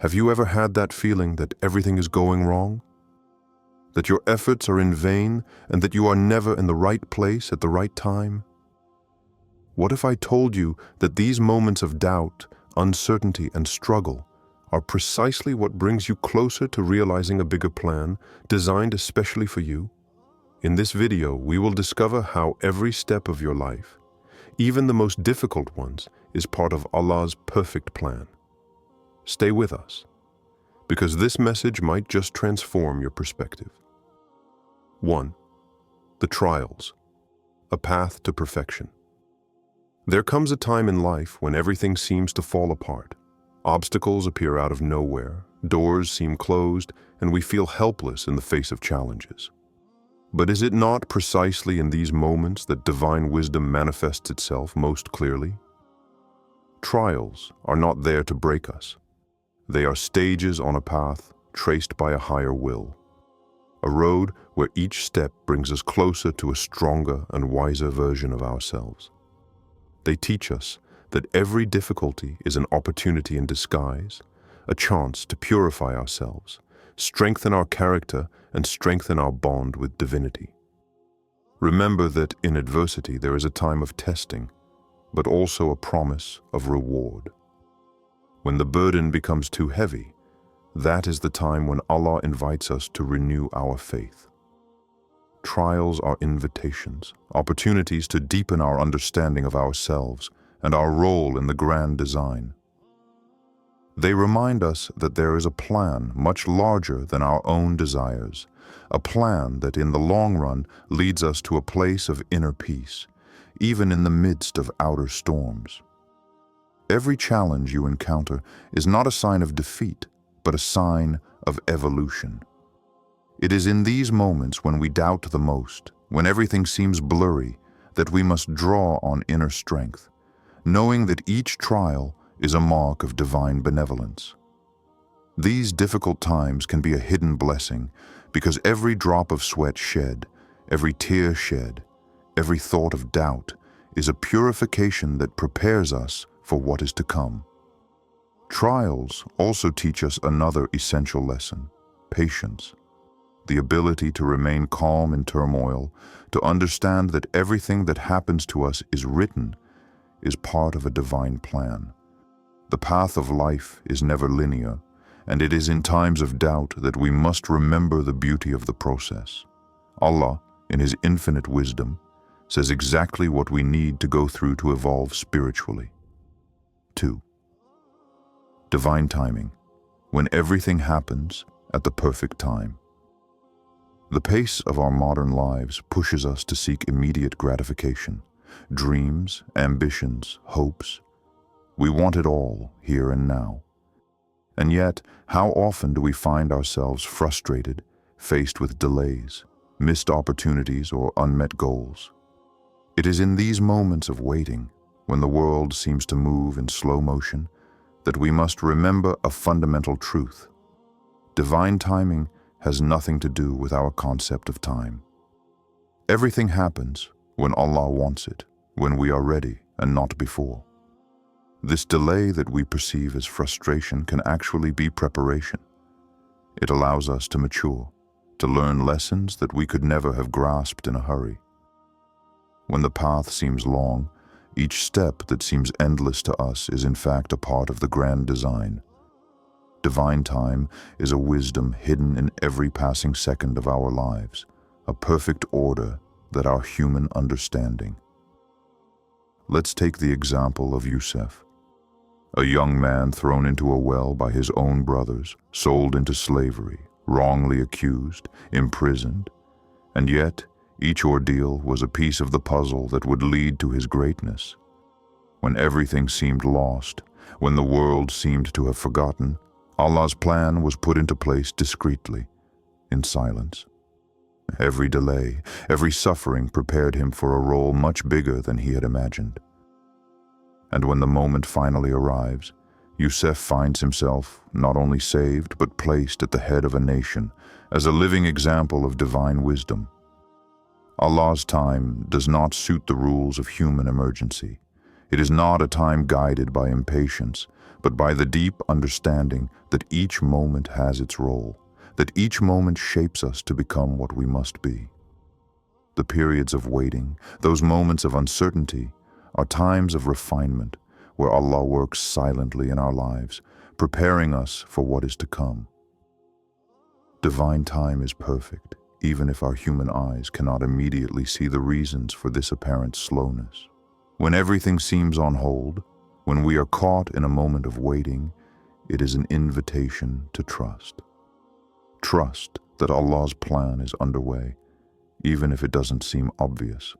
Have you ever had that feeling that everything is going wrong? That your efforts are in vain and that you are never in the right place at the right time? What if I told you that these moments of doubt, uncertainty, and struggle are precisely what brings you closer to realizing a bigger plan designed especially for you? In this video, we will discover how every step of your life, even the most difficult ones, is part of Allah's perfect plan. Stay with us, because this message might just transform your perspective. 1. The trials, a path to perfection. There comes a time in life when everything seems to fall apart. Obstacles appear out of nowhere, doors seem closed, and we feel helpless in the face of challenges. But is it not precisely in these moments that divine wisdom manifests itself most clearly? Trials are not there to break us. They are stages on a path traced by a higher will, a road where each step brings us closer to a stronger and wiser version of ourselves. They teach us that every difficulty is an opportunity in disguise, a chance to purify ourselves, strengthen our character, and strengthen our bond with divinity. Remember that in adversity there is a time of testing, but also a promise of reward. When the burden becomes too heavy, that is the time when Allah invites us to renew our faith. Trials are invitations, opportunities to deepen our understanding of ourselves and our role in the grand design. They remind us that there is a plan much larger than our own desires, a plan that in the long run leads us to a place of inner peace, even in the midst of outer storms. Every challenge you encounter is not a sign of defeat, but a sign of evolution. It is in these moments when we doubt the most, when everything seems blurry, that we must draw on inner strength, knowing that each trial is a mark of divine benevolence. These difficult times can be a hidden blessing because every drop of sweat shed, every tear shed, every thought of doubt is a purification that prepares us for what is to come. Trials also teach us another essential lesson: patience. The ability to remain calm in turmoil, to understand that everything that happens to us is written, is part of a divine plan. The path of life is never linear, and it is in times of doubt that we must remember the beauty of the process. Allah, in His infinite wisdom, says exactly what we need to go through to evolve spiritually. 2. Divine timing, when everything happens at the perfect time. The pace of our modern lives pushes us to seek immediate gratification, dreams, ambitions, hopes. We want it all here and now. And yet, how often do we find ourselves frustrated, faced with delays, missed opportunities, or unmet goals? It is in these moments of waiting, when the world seems to move in slow motion, that we must remember a fundamental truth. Divine timing has nothing to do with our concept of time. Everything happens when Allah wants it, when we are ready and not before. This delay that we perceive as frustration can actually be preparation. It allows us to mature, to learn lessons that we could never have grasped in a hurry. When the path seems long, each step that seems endless to us is in fact a part of the grand design. Divine time is a wisdom hidden in every passing second of our lives, a perfect order that our human understanding. Let's take the example of Yusuf, a young man thrown into a well by his own brothers, sold into slavery, wrongly accused, imprisoned, and yet each ordeal was a piece of the puzzle that would lead to his greatness. When everything seemed lost, when the world seemed to have forgotten, Allah's plan was put into place discreetly, in silence. Every delay, every suffering prepared him for a role much bigger than he had imagined. And when the moment finally arrives, Yusuf finds himself not only saved but placed at the head of a nation as a living example of divine wisdom. Allah's time does not suit the rules of human emergency. It is not a time guided by impatience, but by the deep understanding that each moment has its role, that each moment shapes us to become what we must be. The periods of waiting, those moments of uncertainty, are times of refinement where Allah works silently in our lives, preparing us for what is to come. Divine time is perfect, even if our human eyes cannot immediately see the reasons for this apparent slowness. When everything seems on hold, when we are caught in a moment of waiting, it is an invitation to trust. Trust that Allah's plan is underway, even if it doesn't seem obvious.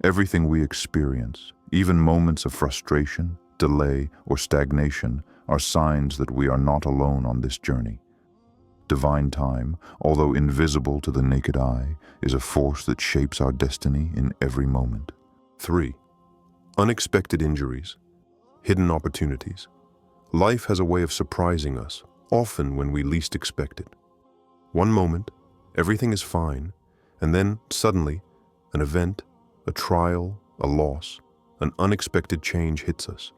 Everything we experience, even moments of frustration, delay, or stagnation, are signs that we are not alone on this journey. Divine time, although invisible to the naked eye, is a force that shapes our destiny in every moment. 3. Unexpected injuries, hidden opportunities. Life has a way of surprising us, often when we least expect it. One moment, everything is fine, and then suddenly, an event, a trial, a loss, an unexpected change hits us.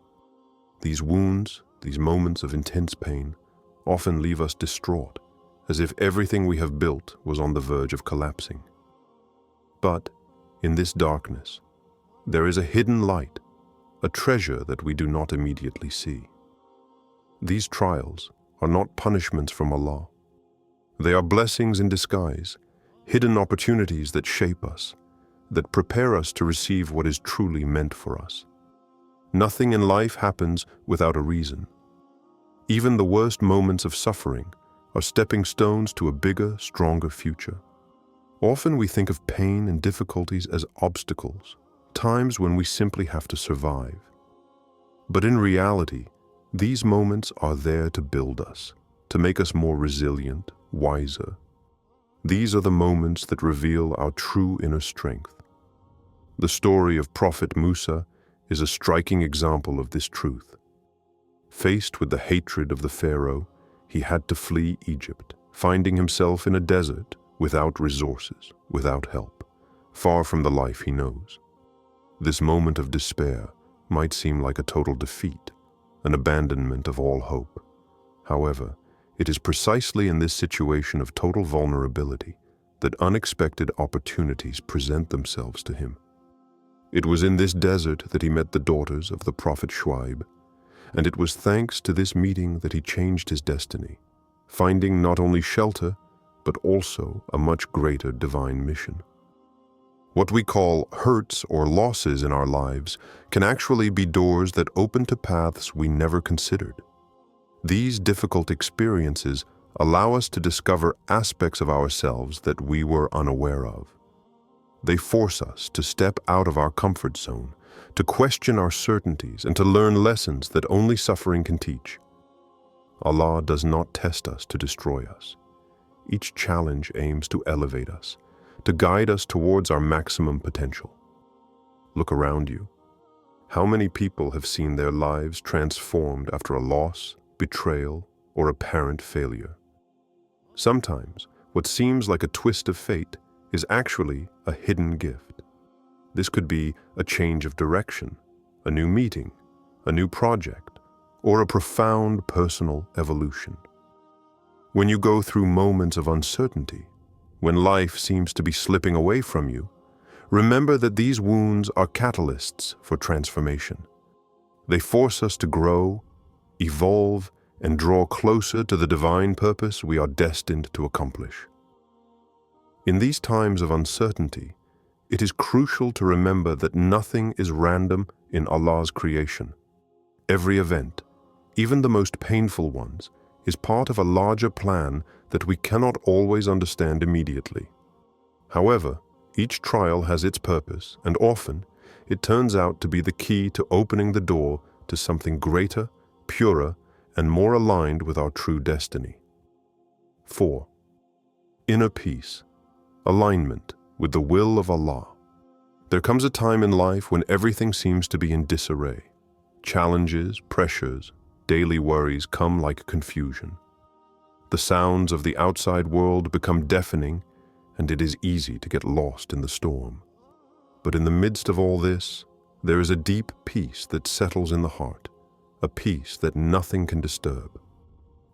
These wounds, these moments of intense pain, often leave us distraught, as if everything we have built was on the verge of collapsing. But in this darkness, there is a hidden light, a treasure that we do not immediately see. These trials are not punishments from Allah. They are blessings in disguise, hidden opportunities that shape us, that prepare us to receive what is truly meant for us. Nothing in life happens without a reason. Even the worst moments of suffering are stepping stones to a bigger, stronger future. Often we think of pain and difficulties as obstacles, times when we simply have to survive. But in reality, these moments are there to build us, to make us more resilient, wiser. These are the moments that reveal our true inner strength. The story of Prophet Musa is a striking example of this truth. Faced with the hatred of the Pharaoh, he had to flee Egypt, finding himself in a desert without resources, without help, far from the life he knows. This moment of despair might seem like a total defeat, an abandonment of all hope. However, it is precisely in this situation of total vulnerability that unexpected opportunities present themselves to him. It was in this desert that he met the daughters of the Prophet Shuaib, and it was thanks to this meeting that he changed his destiny, finding not only shelter, but also a much greater divine mission. What we call hurts or losses in our lives can actually be doors that open to paths we never considered. These difficult experiences allow us to discover aspects of ourselves that we were unaware of. They force us to step out of our comfort zone, to question our certainties, and to learn lessons that only suffering can teach. Allah does not test us to destroy us. Each challenge aims to elevate us, to guide us towards our maximum potential. Look around you. How many people have seen their lives transformed after a loss, betrayal, or apparent failure? Sometimes, what seems like a twist of fate is actually a hidden gift. This could be a change of direction, a new meeting, a new project, or a profound personal evolution. When you go through moments of uncertainty, when life seems to be slipping away from you, remember that these wounds are catalysts for transformation. They force us to grow, evolve, and draw closer to the divine purpose we are destined to accomplish. In these times of uncertainty, it is crucial to remember that nothing is random in Allah's creation. Every event, even the most painful ones, is part of a larger plan that we cannot always understand immediately. However, each trial has its purpose, and often it turns out to be the key to opening the door to something greater, purer, and more aligned with our true destiny. 4. Inner peace, alignment with the will of Allah. There comes a time in life when everything seems to be in disarray. Challenges, pressures, daily worries come like confusion. The sounds of the outside world become deafening, and it is easy to get lost in the storm. But in the midst of all this, there is a deep peace that settles in the heart, a peace that nothing can disturb.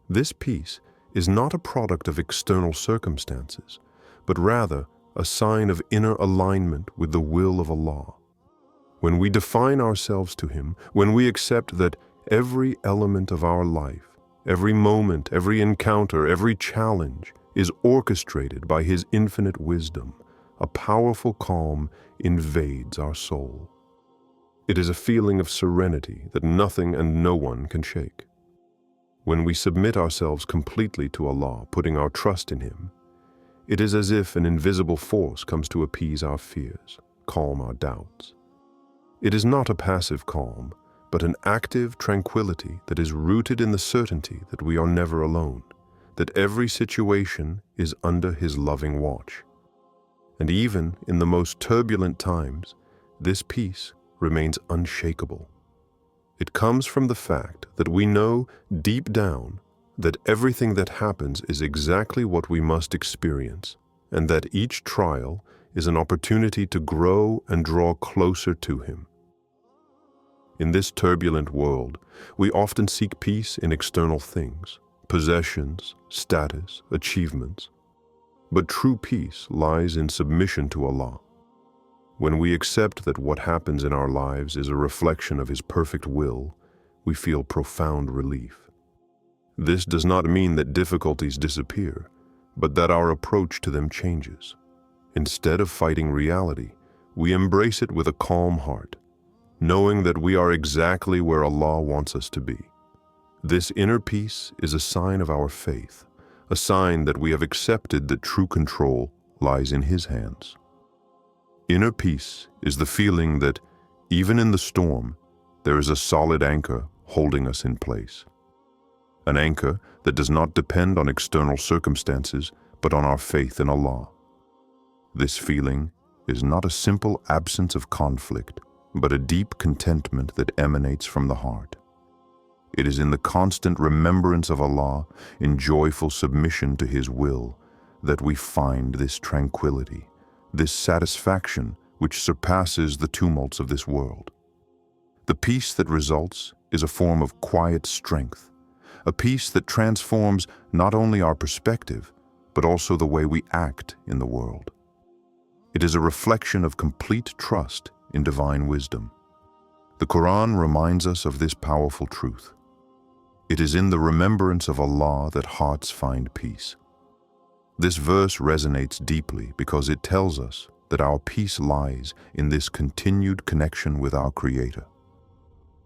This peace is not a product of external circumstances, but rather a sign of inner alignment with the will of Allah. When we define ourselves to Him, when we accept that every element of our life, every moment, every encounter, every challenge is orchestrated by His infinite wisdom, a powerful calm invades our soul. It is a feeling of serenity that nothing and no one can shake. When we submit ourselves completely to Allah, putting our trust in Him, it is as if an invisible force comes to appease our fears, calm our doubts. It is not a passive calm, but an active tranquility that is rooted in the certainty that we are never alone, that every situation is under His loving watch. And even in the most turbulent times, this peace remains unshakable. It comes from the fact that we know deep down that everything that happens is exactly what we must experience, and that each trial is an opportunity to grow and draw closer to Him. In this turbulent world, we often seek peace in external things, possessions, status, achievements. But true peace lies in submission to Allah. When we accept that what happens in our lives is a reflection of His perfect will, we feel profound relief. This does not mean that difficulties disappear, but that our approach to them changes. Instead of fighting reality, we embrace it with a calm heart, knowing that we are exactly where Allah wants us to be. This inner peace is a sign of our faith, a sign that we have accepted that true control lies in His hands. Inner peace is the feeling that, even in the storm, there is a solid anchor holding us in place. An anchor that does not depend on external circumstances, but on our faith in Allah. This feeling is not a simple absence of conflict, but a deep contentment that emanates from the heart. It is in the constant remembrance of Allah, in joyful submission to His will, that we find this tranquility, this satisfaction which surpasses the tumults of this world. The peace that results is a form of quiet strength, a peace that transforms not only our perspective, but also the way we act in the world. It is a reflection of complete trust in divine wisdom. The Quran reminds us of this powerful truth. It is in the remembrance of Allah that hearts find peace. This verse resonates deeply because it tells us that our peace lies in this continued connection with our Creator.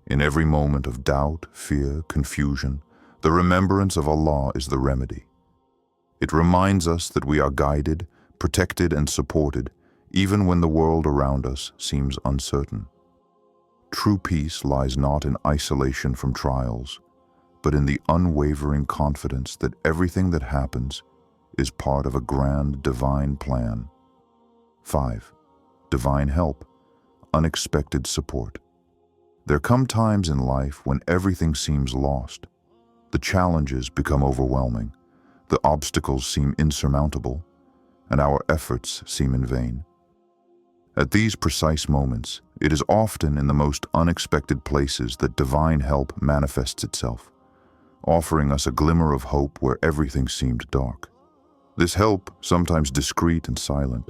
In every moment of doubt, fear, confusion, the remembrance of Allah is the remedy. It reminds us that we are guided, protected, and supported, even when the world around us seems uncertain. True peace lies not in isolation from trials, but in the unwavering confidence that everything that happens is part of a grand divine plan. 5. Divine help, unexpected support. There come times in life when everything seems lost. The challenges become overwhelming, the obstacles seem insurmountable, and our efforts seem in vain. At these precise moments, it is often in the most unexpected places that divine help manifests itself, offering us a glimmer of hope where everything seemed dark. This help, sometimes discreet and silent,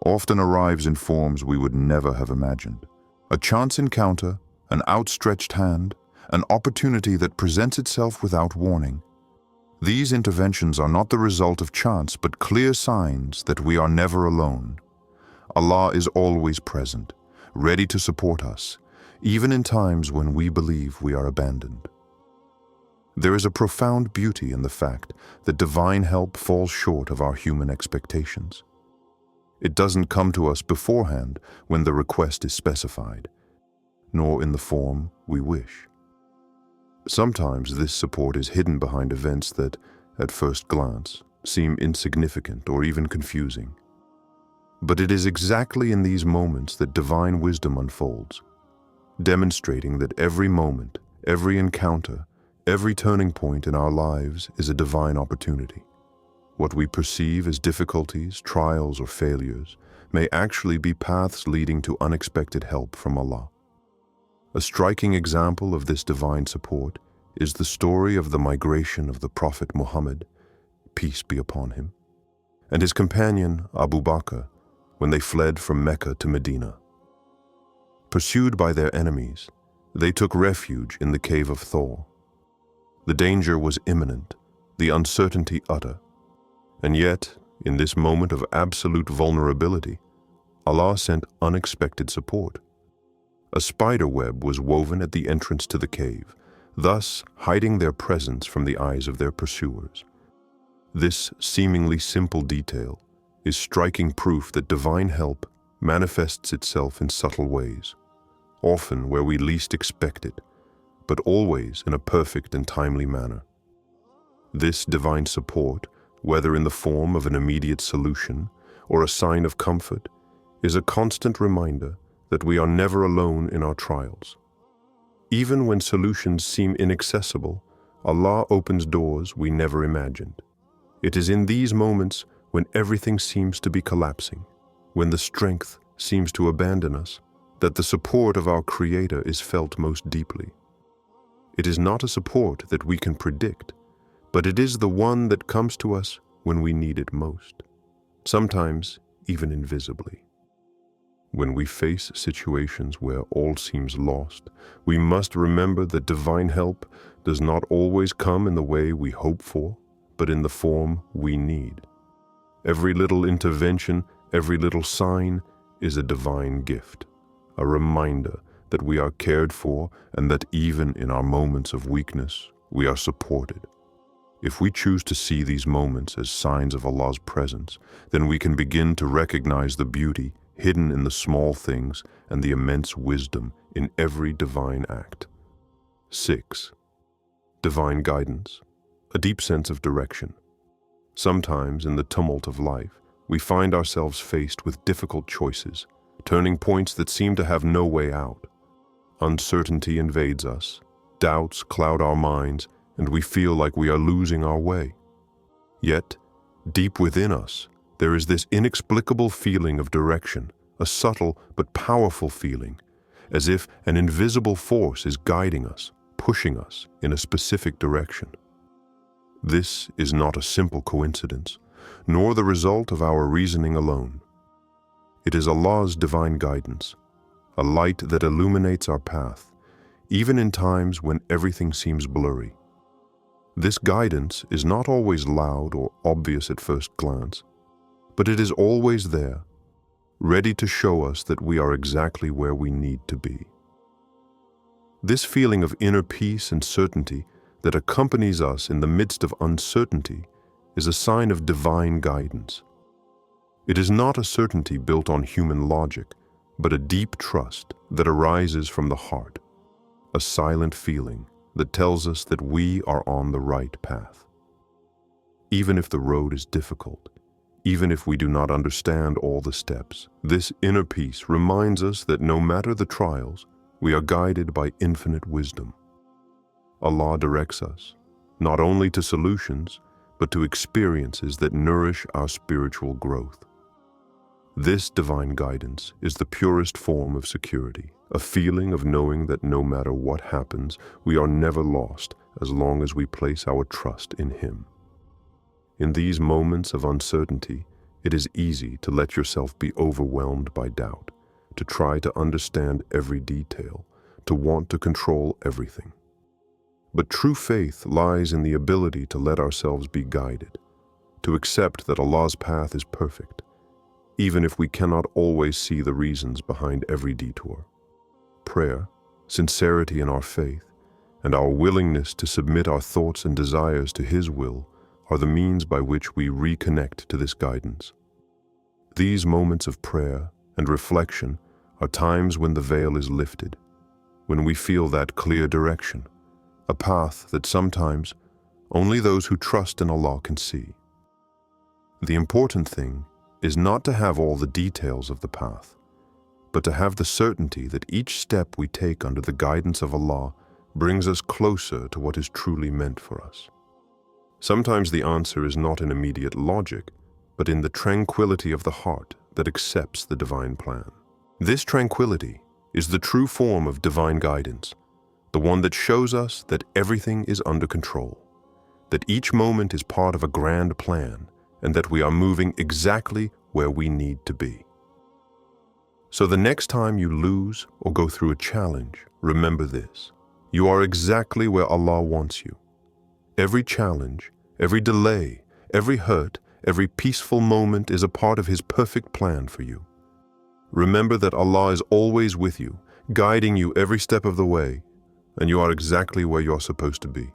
often arrives in forms we would never have imagined. A chance encounter, an outstretched hand, an opportunity that presents itself without warning. These interventions are not the result of chance, but clear signs that we are never alone. Allah is always present, ready to support us, even in times when we believe we are abandoned. There is a profound beauty in the fact that divine help falls short of our human expectations. It doesn't come to us beforehand when the request is specified, nor in the form we wish. Sometimes this support is hidden behind events that, at first glance, seem insignificant or even confusing. But it is exactly in these moments that divine wisdom unfolds, demonstrating that every moment, every encounter, every turning point in our lives is a divine opportunity. What we perceive as difficulties, trials, or failures may actually be paths leading to unexpected help from Allah. A striking example of this divine support is the story of the migration of the Prophet Muhammad, peace be upon him, and his companion Abu Bakr when they fled from Mecca to Medina. Pursued by their enemies, they took refuge in the cave of Thor. The danger was imminent, the uncertainty utter, and yet, in this moment of absolute vulnerability, Allah sent unexpected support. A spider web was woven at the entrance to the cave, thus hiding their presence from the eyes of their pursuers. This seemingly simple detail is striking proof that divine help manifests itself in subtle ways, often where we least expect it, but always in a perfect and timely manner. This divine support, whether in the form of an immediate solution or a sign of comfort, is a constant reminder that we are never alone in our trials. Even when solutions seem inaccessible, Allah opens doors we never imagined. It is in these moments when everything seems to be collapsing, when the strength seems to abandon us, that the support of our Creator is felt most deeply. It is not a support that we can predict, but it is the one that comes to us when we need it most, sometimes even invisibly. When we face situations where all seems lost, we must remember that divine help does not always come in the way we hope for, but in the form we need. Every little intervention, every little sign is a divine gift, a reminder that we are cared for and that even in our moments of weakness, we are supported. If we choose to see these moments as signs of Allah's presence, then we can begin to recognize the beauty hidden in the small things and the immense wisdom in every divine act. 6. Divine guidance, a deep sense of direction. Sometimes in the tumult of life, we find ourselves faced with difficult choices, turning points that seem to have no way out. Uncertainty invades us, doubts cloud our minds, and we feel like we are losing our way. Yet, deep within us, there is this inexplicable feeling of direction, a subtle but powerful feeling, as if an invisible force is guiding us, pushing us in a specific direction. This is not a simple coincidence, nor the result of our reasoning alone. It is Allah's divine guidance, a light that illuminates our path, even in times when everything seems blurry. This guidance is not always loud or obvious at first glance, but it is always there, ready to show us that we are exactly where we need to be. This feeling of inner peace and certainty that accompanies us in the midst of uncertainty is a sign of divine guidance. It is not a certainty built on human logic, but a deep trust that arises from the heart, a silent feeling that tells us that we are on the right path. Even if the road is difficult, even if we do not understand all the steps, this inner peace reminds us that no matter the trials, we are guided by infinite wisdom. Allah directs us, not only to solutions, but to experiences that nourish our spiritual growth. This divine guidance is the purest form of security, a feeling of knowing that no matter what happens, we are never lost as long as we place our trust in Him. In these moments of uncertainty, it is easy to let yourself be overwhelmed by doubt, to try to understand every detail, to want to control everything. But true faith lies in the ability to let ourselves be guided, to accept that Allah's path is perfect, even if we cannot always see the reasons behind every detour. Prayer, sincerity in our faith, and our willingness to submit our thoughts and desires to His will are the means by which we reconnect to this guidance. These moments of prayer and reflection are times when the veil is lifted, when we feel that clear direction, a path that sometimes only those who trust in Allah can see. The important thing is not to have all the details of the path, but to have the certainty that each step we take under the guidance of Allah brings us closer to what is truly meant for us. Sometimes the answer is not in immediate logic, but in the tranquility of the heart that accepts the divine plan. This tranquility is the true form of divine guidance, the one that shows us that everything is under control, that each moment is part of a grand plan, and that we are moving exactly where we need to be. So the next time you lose or go through a challenge, remember this: you are exactly where Allah wants you. Every challenge, every delay, every hurt, every peaceful moment is a part of His perfect plan for you. Remember that Allah is always with you, guiding you every step of the way, and you are exactly where you're supposed to be.